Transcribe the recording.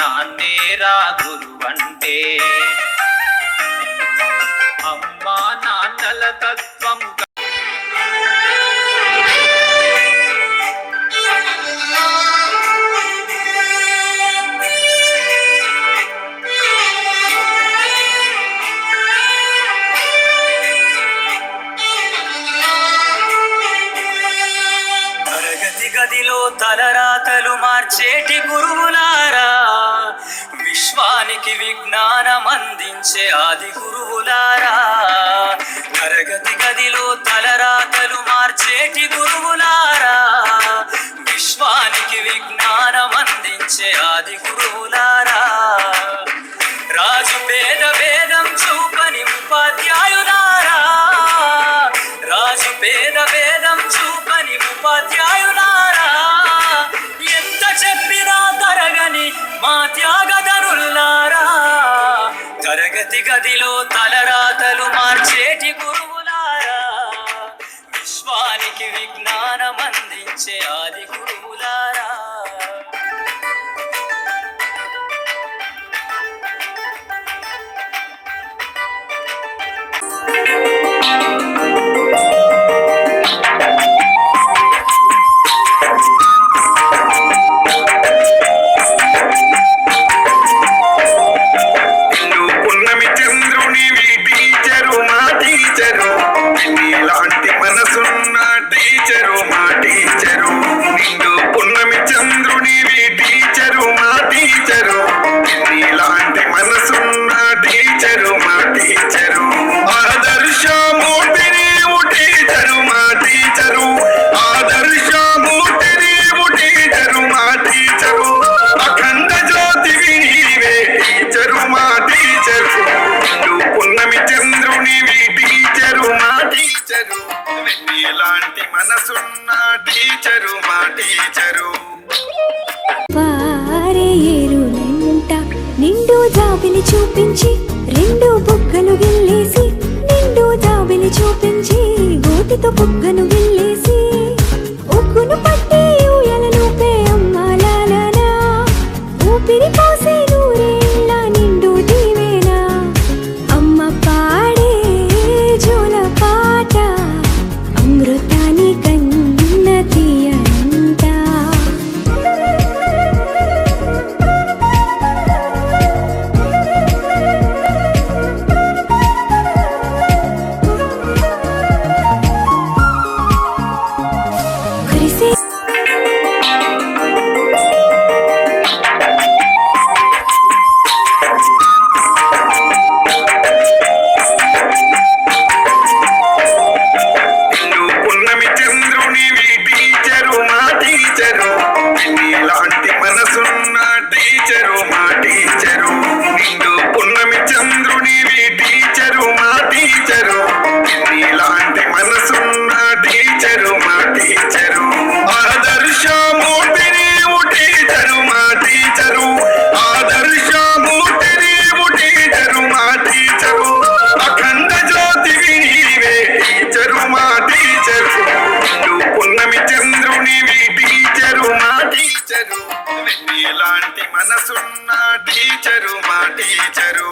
నాన్నేరా గురువంటే అమ్మా నాన్నల తత్వం గదిలో తలరాతలు మార్చేటి గురువులారా, విశ్వానికి విజ్ఞానం అందించే ఆది గురువులారా. తరగతి గదిలో తలరాతలు మార్చేటి గురువులారా, విశ్వానికి విజ్ఞానం అందించే ఆది గురువులారా. రాజు పేద భేదం చూపని ఉపాధ్యాయులారా, రాజు పేద భేదం చూపని ఉపాధ్యాయులారా. ఎంత చెప్పినా తరగని మా త్యాగధనులారా, తరగతి గదిలో తలరాతలు మార్చేటి గురువులారా, విశ్వానికి విజ్ఞానం అందించే ఆది గురువులారా. నిండు జాబిలి చూపించి రెండు బుగ్గలు గిల్లేసి, నిండు జాబిలి చూపించి గోటితో బుగ్గను గిల్లేసి, ఉగ్గును పట్టి ఊయలనుపే అమ్మాలాలనా, ఊపిరి పోసే నూరేళ్ళ నిండు దీవేనా. అమ్మ పాడే జోల పాట అమృతాని కన్న తీయంట. ఎలాంటి మనసున్న టీచరు మా టీచరు.